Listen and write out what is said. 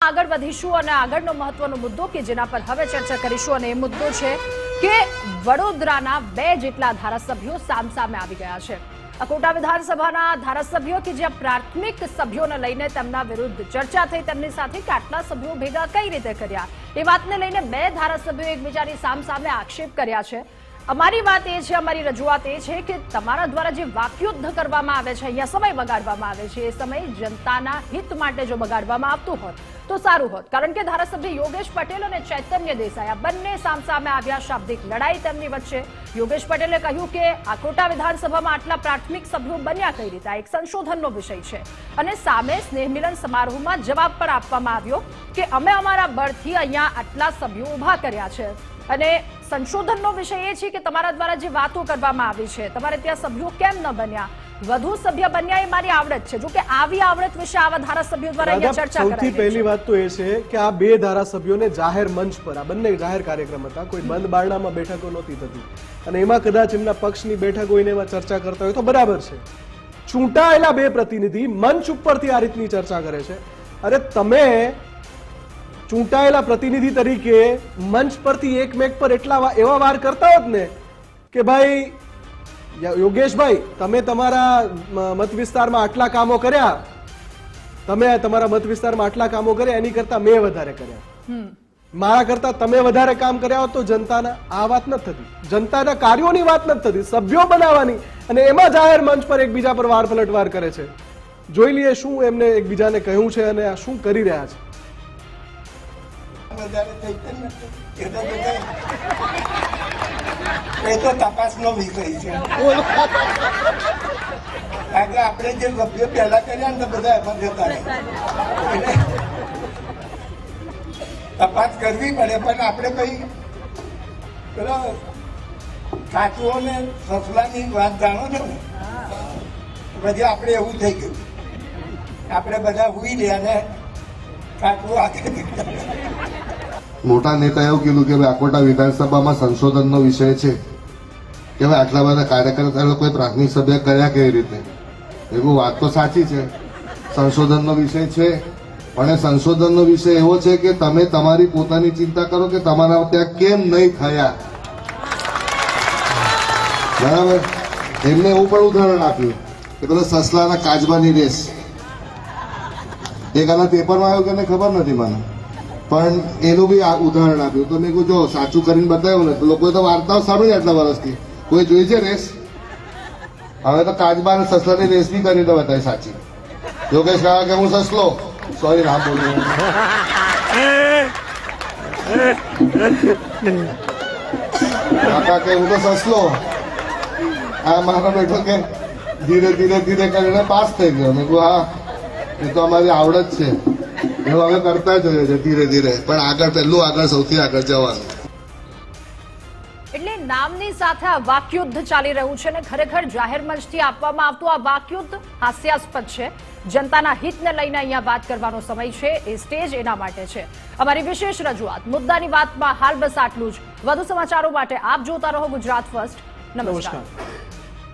આગળ વધીશું અને આગળનો મહત્વનો મુદ્દો કે જેના પર હવે ચર્ચા કરીશું અને એ મુદ્દો છે કે વડોદરાના 2 જેટલા ધારાસભ્યો સામસામે આવી ગયા છે। અકોટા વિધાનસભાના ધારાસભ્યો કે જ્યાં પ્રાથમિક સભ્યોને લઈને તેમના વિરુદ્ધ ચર્ચા થઈ, તેમની સાથે કે આટલા સભ્યો ભેગા કઈ રીતે કર્યા એ વાતને લઈને 2 ધારાસભ્યો એકબીજાની સામસામે આક્ષેપ કર્યા છે। અમારી વાત એ છે, અમારી રજૂઆત એ છે કે તમારા દ્વારા જે વાકયુદ્ધ કરવામાં આવે છે, અહીંયા સમય બગાડવામાં આવે છે, એ સમય જનતાના હિત માટે જો બગાડવામાં આવતું હોત તો સારું હોત। કારણ કે ધારાસભ્ય યોગેશ પટેલ અને ચૈતન્ય દેસાઈ આ બંને સામસામે આવ્યા, શાબ્દિક લડાઈ તેમની વચ્ચે। યોગેશ પટેલે કહ્યું કે આકોટા વિધાનસભામાં આટલા પ્રાથમિક સભ્યો બન્યા કઈ રીતે, આ એક સંશોધનનો વિષય છે। અને સામે સ્નેહમિલન સમારોહમાં જવાબ પણ આપવામાં આવ્યો કે અમે અમારા બળથી અહીંયા આટલા સભ્યો ઉભા કર્યા છે અને સંશોધનનો વિષય એ છે કે તમારા દ્વારા જે વાતો કરવામાં આવી છે, તમારે ત્યાં સભ્યો કેમ ન બન્યા, વધુ સભ્ય બન્યા એ મારી આવડત છે। જો કે આવી આવડત વિશે આવા ધારાસભ્યો દ્વારા અહીંયા ચર્ચા કરાઈ। સૌથી પહેલી વાત તો એ છે કે આ 2 ધારાસભ્યોને જાહેર મંચ પર, આ બંને જાહેર કાર્યક્રમ હતા, કોઈ બંધ બારણામાં બેઠકો નહોતી થતી અને એમાં કદાચ એમના પક્ષની બેઠક હોઈને એમાં ચર્ચા કરતા હોય તો બરાબર છે। ચૂંટાયેલા 2 પ્રતિનિધિ મંચ ઉપરથી આ રીતની ચર્ચા કરે છે। અરે તમે ચૂંટાયેલા પ્રતિનિધિ તરીકે મંચ પરથી એકમેક પર એવા વાર કરતા હોત ને કે ભાઈ યોગેશભાઈ, તમે તમારા મત વિસ્તારમાં આટલા કામો કર્યા, તમે તમારા મત વિસ્તારમાં આટલા કામો કર્યા, એની કરતા મેં વધારે કર્યા, મારા કરતા તમે વધારે કામ કર્યા હોત તો જનતાના આ વાત નથી થતી, જનતાના કાર્યોની વાત નથી થતી, સભ્યો બનાવવાની, અને એમાં જાહેર મંચ પર એકબીજા પર વાર પલટવાર કરે છે। જોઈ લઈએ શું એમને એકબીજાને કહ્યું છે અને આ શું કરી રહ્યા છે। એ તો તપાસનો વિષય છે, કારણ કે આપણે જે સભ્યો પહેલા કર્યા ને તો બધા એમાં જતા રહે, તપાસ કરવી પડે। પણ આપણે કઈ પેલા કાચુઓ ને સસલાની વાત જાણો છો ને, પછી આપણે એવું થઈ ગયું, આપણે બધા હુઈ ગયા ને કાચુઓ આગળ। મોટા નેતા એવું કીધું કે ભાઈ આકોટા વિધાનસભામાં સંશોધનનો વિષય છે કે ભાઈ આટલા બધા કાર્યકર્તા લોકોએ પ્રાથમિક સભ્ય કર્યા કેવી રીતે। એવું વાત તો સાચી છે, સંશોધનનો વિષય છે, પણ સંશોધનનો વિષય એવો છે કે તમે તમારી પોતાની ચિંતા કરો કે તમારા ત્યાં કેમ નહીં થયા, બરાબર। એમને એવું પણ ઉદાહરણ આપ્યું કે પેલા સસલાના કાચબાની રેસ, એક આના પેપરમાં આવ્યું કે નહીં ખબર નથી મને, પણ એનું બી ઉદાહરણ આપ્યું। તો મેં કહ્યું જો સાચું કરીને બતાવ્યું ને તો લોકોએ તો વાર્તાઓ સાંભળી આટલા વર્ષથી, કોઈ જોઈ છે રેસ? હવે તો કાચબા અને સસલાની રેસ બી કરીને બતાવી સાચી। યોગેશ કહે કે હું સસલો, સોરી નામ બોલ્યું, કાકા કે હું તો સસલો, આ મારો બેઠો કે ધીરે ધીરે ધીરે કરીને પાસ થઈ ગયો। મેં કહું હા, એ તો અમારી આવડત છે, એવું અમે કરતા જ હોઈએ છીએ ધીરે ધીરે, પણ આગળ પહેલું આગળ સૌથી આગળ જવાનું। એટલે નામની સાથે આ વાકયુદ્ધ ચાલી રહ્યું છે અને ખરેખર જાહેર મંચથી આપવામાં આવતું આ વાકયુદ્ધ હાસ્યાસ્પદ છે। જનતાના હિતને લઈને અહીંયા વાત કરવાનો સમય છે, એ સ્ટેજ એના માટે છે। અમારી વિશેષ રજૂઆત મુદ્દાની વાતમાં હાલ બસ આટલું જ। વધુ સમાચારો માટે આપ જોતા રહો ગુજરાત ફર્સ્ટ। નમસ્કાર।